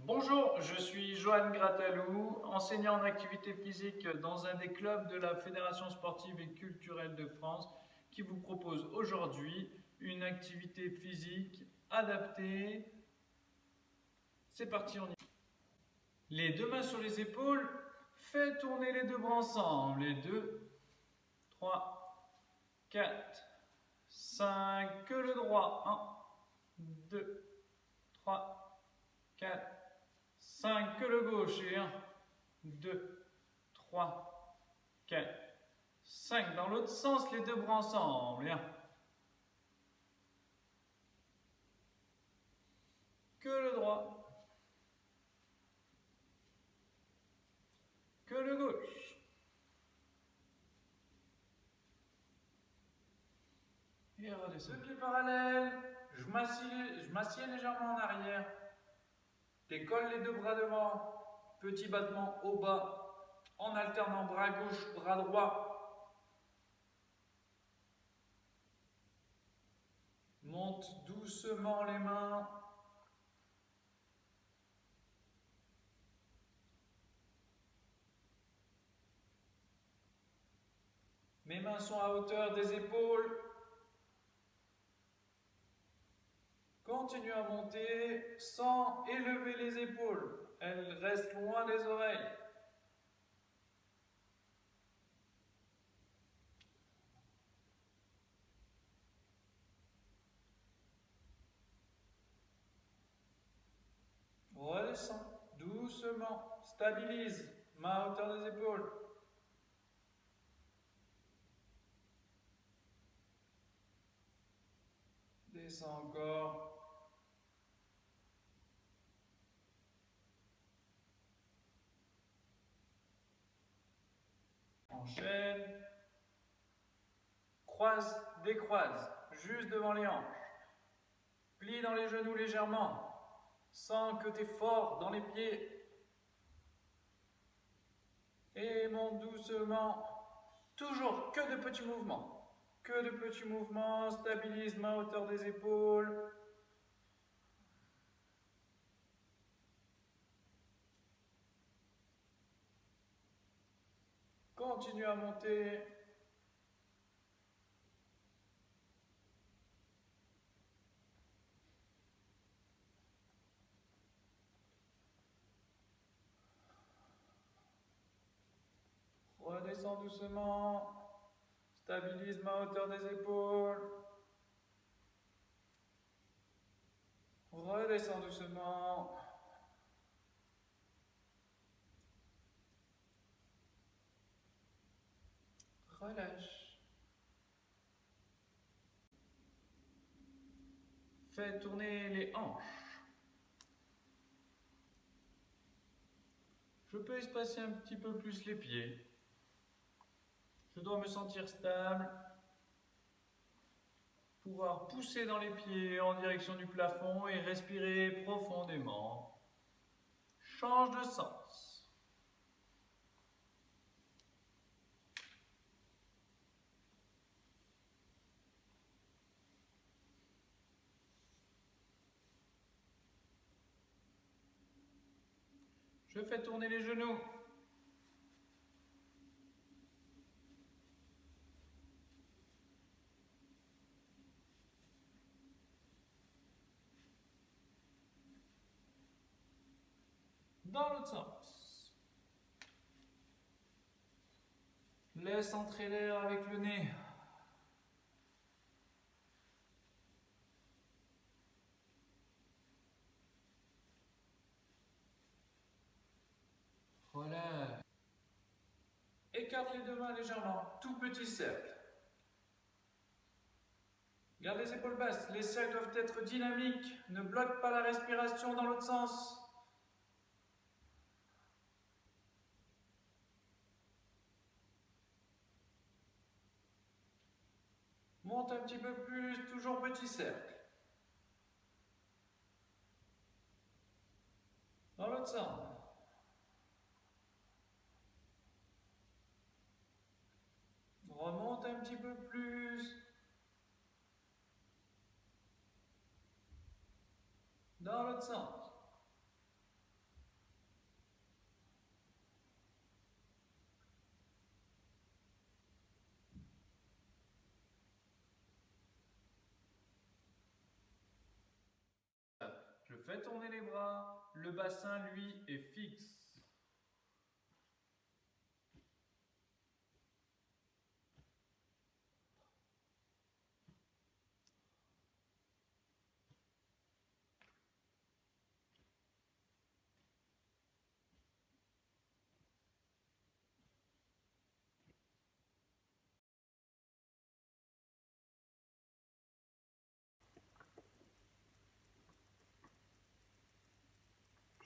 Bonjour, je suis Johan Gratalou, enseignant en activité physique dans un des clubs de la Fédération sportive et culturelle de France qui vous propose aujourd'hui une activité physique adaptée. C'est parti, on y va. Les deux mains sur les épaules, fais tourner les deux bras ensemble. Les 2, 3, 4, 5, que le droit. 1, 2, 3, 4, 5, que le gauche. Et 1, 2, 3, 4, 5. Dans l'autre sens, les deux bras ensemble. Et 1. Que le droit. Que le gauche. Et redescend. Deux pieds parallèles. Je m'assieds légèrement en arrière. Décolle les deux bras devant. Petit battement au bas. En alternant bras gauche, bras droit. Monte doucement les mains. Mes mains sont à hauteur des épaules. Continue à monter sans élever les épaules. Elles restent loin des oreilles. Redescends doucement. Stabilise. Main à hauteur des épaules. Descends encore. Enchaîne. Croise, décroise, juste devant les hanches. Plie dans les genoux légèrement. Sens que tu es fort dans les pieds. Et monte doucement. Toujours que de petits mouvements. Que de petits mouvements. Stabilise, main à hauteur des épaules. Continue à monter. Redescends doucement. Stabilise, main à hauteur des épaules. Redescends doucement. Relâche. Fais tourner les hanches. Je peux espacer un petit peu plus les pieds. Je dois me sentir stable. Pouvoir pousser dans les pieds en direction du plafond et respirer profondément. Change de sens. Je fais tourner les genoux. Dans l'autre sens. Laisse entrer l'air avec le nez. Relâche. Écarte les deux mains légèrement, tout petit cercle. Garde les épaules basses, les cercles doivent être dynamiques. Ne bloque pas la respiration dans l'autre sens. Monte un petit peu plus, toujours petit cercle. Dans l'autre sens. Remonte un petit peu plus. Dans l'autre sens. fais tourner les bras, le bassin lui est fixe.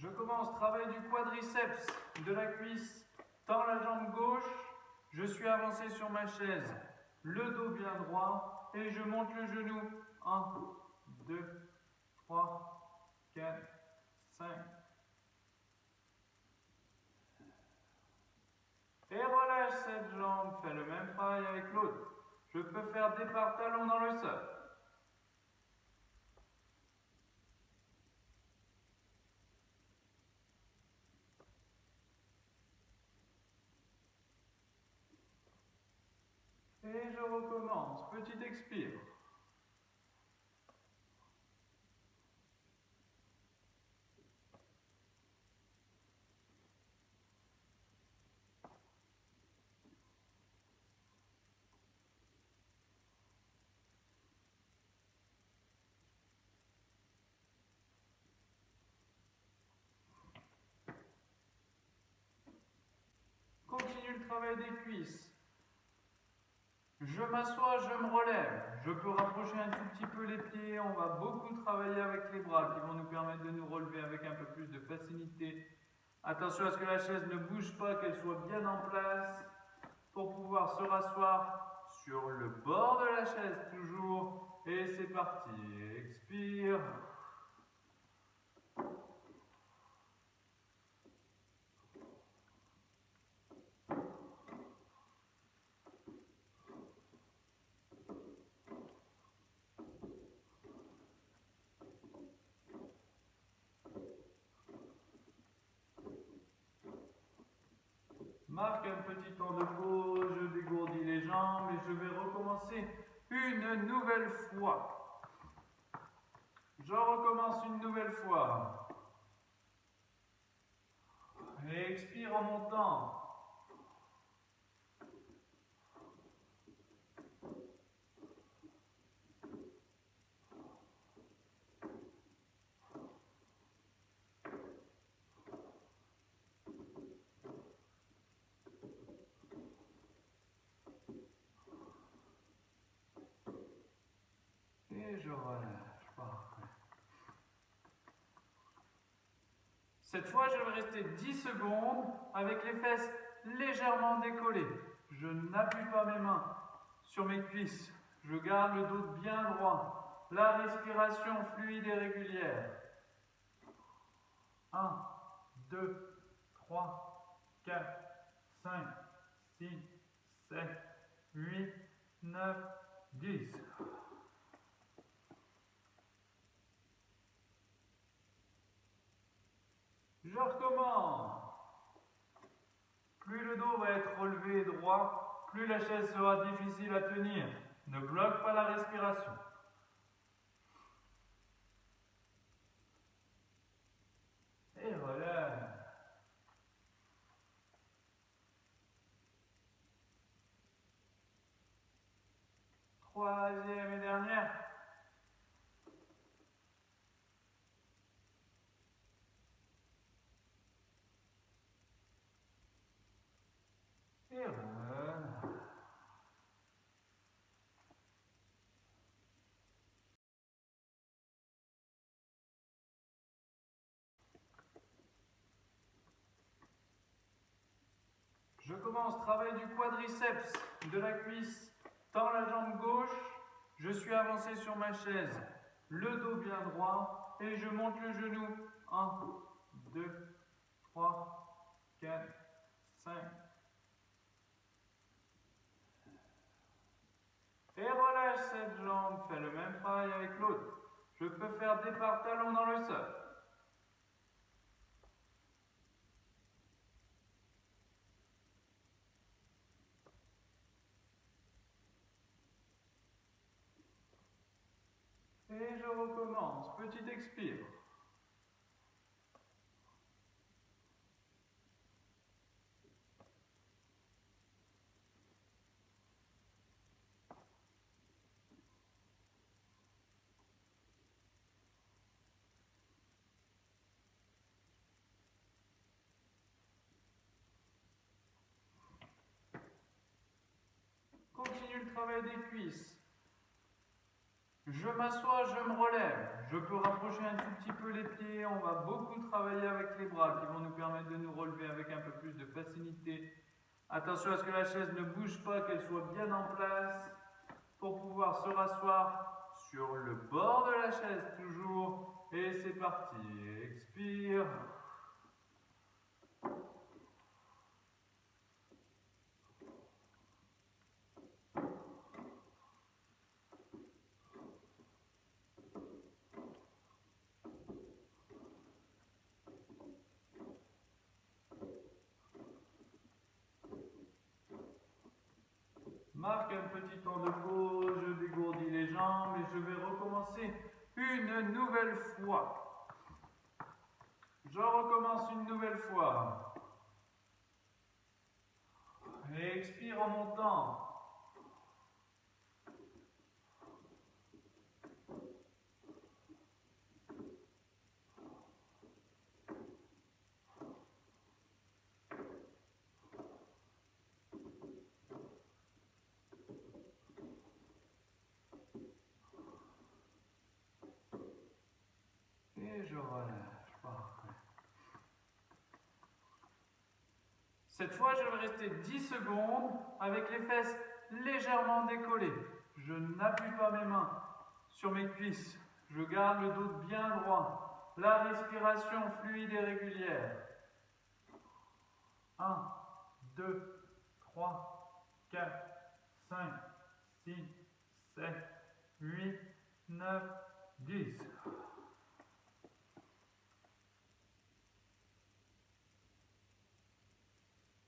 Je commence, travail du quadriceps, de la cuisse, tends la jambe gauche, je suis avancé sur ma chaise, le dos bien droit et je monte le genou. 1, 2, 3, 4, 5. Et relâche cette jambe, fais le même travail avec l'autre. Je peux faire départ talon dans le sol. Et je recommence, petit expire. Continue le travail des cuisses. Je m'assois, je me relève. Je peux rapprocher un tout petit peu les pieds. On va beaucoup travailler avec les bras qui vont nous permettre de nous relever avec un peu plus de facilité. Attention à ce que la chaise ne bouge pas, qu'elle soit bien en place pour pouvoir se rasseoir sur le bord de la chaise toujours. Et c'est parti. Expire. Marque un petit temps de pause, je dégourdis les jambes et je vais recommencer une nouvelle fois. Je recommence une nouvelle fois. Et expire en montant. Et je relâche. Parfait. Cette fois, je vais rester 10 secondes avec les fesses légèrement décollées. Je n'appuie pas mes mains sur mes cuisses. Je garde le dos bien droit. La respiration fluide et régulière. 1, 2, 3, 4, 5, 6, 7, 8, 9, 10. Je recommence. Plus le dos va être relevé et droit, plus la chaise sera difficile à tenir. Ne bloque pas la respiration. Et relâche. Troisième et dernière. Et relâche. Je commence, travail du quadriceps, de la cuisse, tends la jambe gauche, je suis avancé sur ma chaise, le dos bien droit et je monte le genou. 1, 2, 3, 4, 5. Et relâche cette jambe, fais le même travail avec l'autre. Je peux faire départ talon dans le sol. Et je recommence, petit expire. travail des cuisses. Je m'assois, je me relève. Je peux rapprocher un tout petit peu les pieds. On va beaucoup travailler avec les bras qui vont nous permettre de nous relever avec un peu plus de facilité. Attention à ce que la chaise ne bouge pas, qu'elle soit bien en place pour pouvoir se rasseoir sur le bord de la chaise toujours. Et c'est parti. Expire. Marque un petit temps de pause, je dégourdis les jambes et je vais recommencer une nouvelle fois. Je recommence une nouvelle fois. Et expire en montant. Et je relâche. Parfait. Cette fois, je vais rester 10 secondes avec les fesses légèrement décollées. Je n'appuie pas mes mains sur mes cuisses. Je garde le dos bien droit. La respiration fluide et régulière. 1, 2, 3, 4, 5, 6, 7, 8, 9, 10.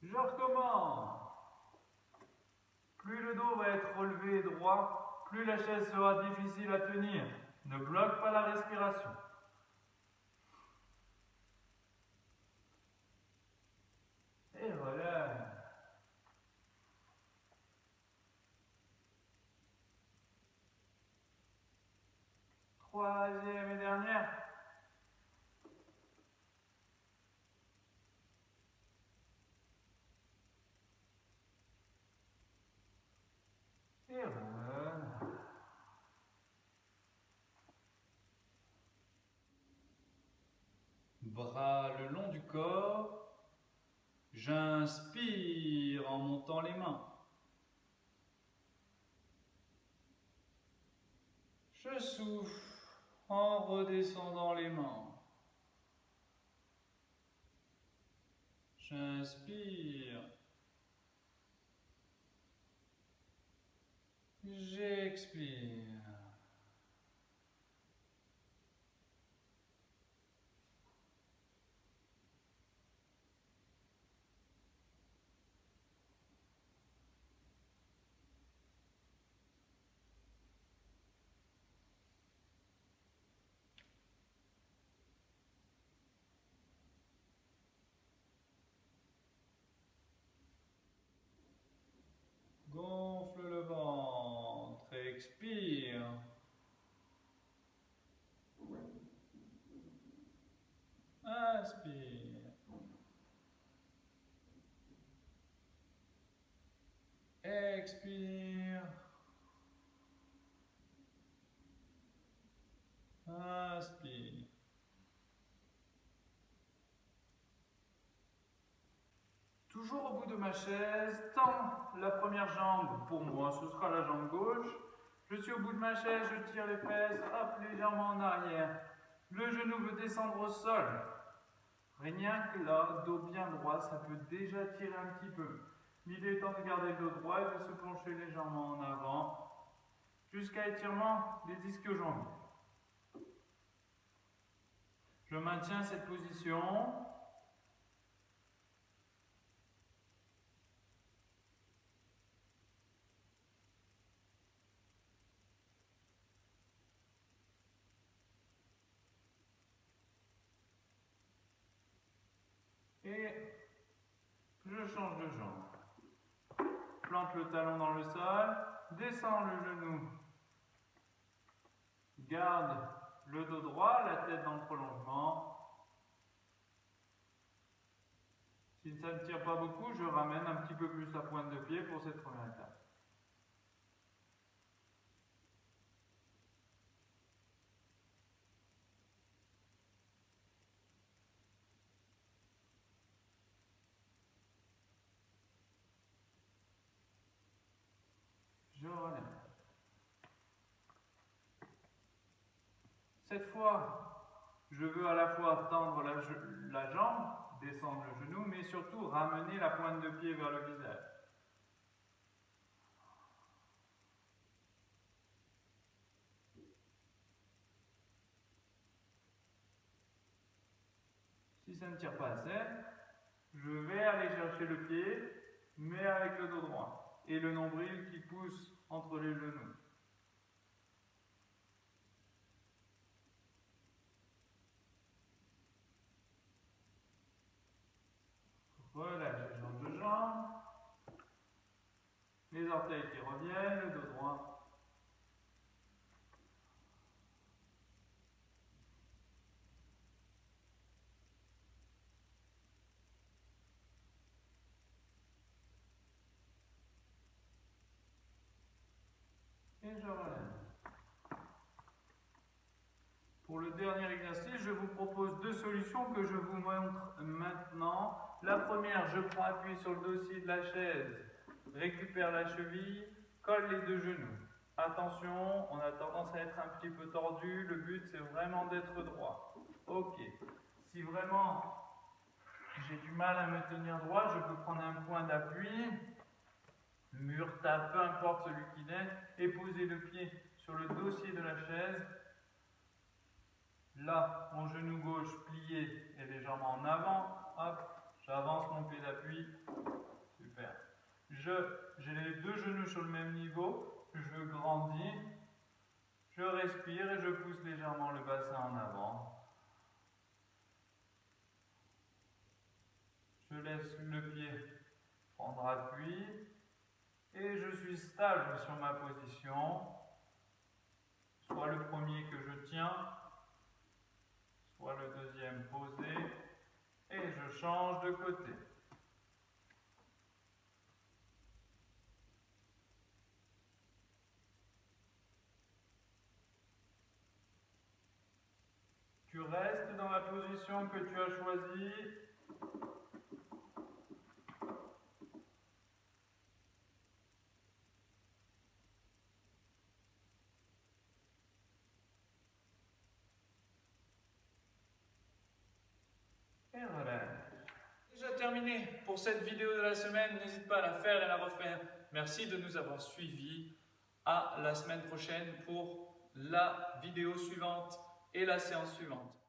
Je recommence. Plus le dos va être relevé et droit, plus la chaise sera difficile à tenir. Ne bloque pas la respiration. Et voilà. Troisième et dernière. Et voilà. Bras le long du corps. J'inspire en montant les mains. Je souffle en redescendant les mains. J'inspire. J'expire. Gonfle le ventre, expire. Inspire. Expire. Inspire. Toujours au bout de ma chaise, tends la première jambe. Pour moi, ce sera la jambe gauche. Je suis au bout de ma chaise, je tire les fesses, hop, légèrement en arrière. Le genou veut descendre au sol. Rien que là, dos bien droit, ça peut déjà tirer un petit peu. L'idée étant de garder le dos droit et de se pencher légèrement en avant jusqu'à étirement des disques jambiers. Je maintiens cette position. Et je change de jambe. Plante le talon dans le sol, descends le genou. Garde le dos droit, la tête dans le prolongement. Si ça ne tire pas beaucoup, je ramène un petit peu plus la pointe de pied pour cette première étape. Cette fois, je veux à la fois tendre la jambe, descendre le genou, mais surtout ramener la pointe de pied vers le visage. Si ça ne tire pas assez, je vais aller chercher le pied, mais avec le dos droit, et le nombril qui pousse entre les genoux. Relâche les jambes de jambe, les orteils qui reviennent, le dos droit. Et je relève. Pour le dernier exercice, je vous propose deux solutions que je vous montre maintenant. La première, je prends appui sur le dossier de la chaise, récupère la cheville, colle les deux genoux. Attention, on a tendance à être un petit peu tordu, le but c'est vraiment d'être droit. Ok, si vraiment j'ai du mal à me tenir droit, je peux prendre un point d'appui, mur, table, peu importe celui qu'il est, et poser le pied sur le dossier de la chaise. Là, mon genou gauche plié et légèrement en avant. Hop, j'avance mon pied d'appui. Super. J'ai les deux genoux sur le même niveau. Je grandis. Je respire et je pousse légèrement le bassin en avant. Je laisse le pied prendre appui. Et je suis stable sur ma position. Soit le premier que je tiens, soit le deuxième posé, et je change de côté. Tu restes dans la position que tu as choisie. Et relâche. Déjà terminé pour cette vidéo de la semaine. N'hésite pas à la faire et à la refaire. Merci de nous avoir suivis. À la semaine prochaine pour la vidéo suivante et la séance suivante.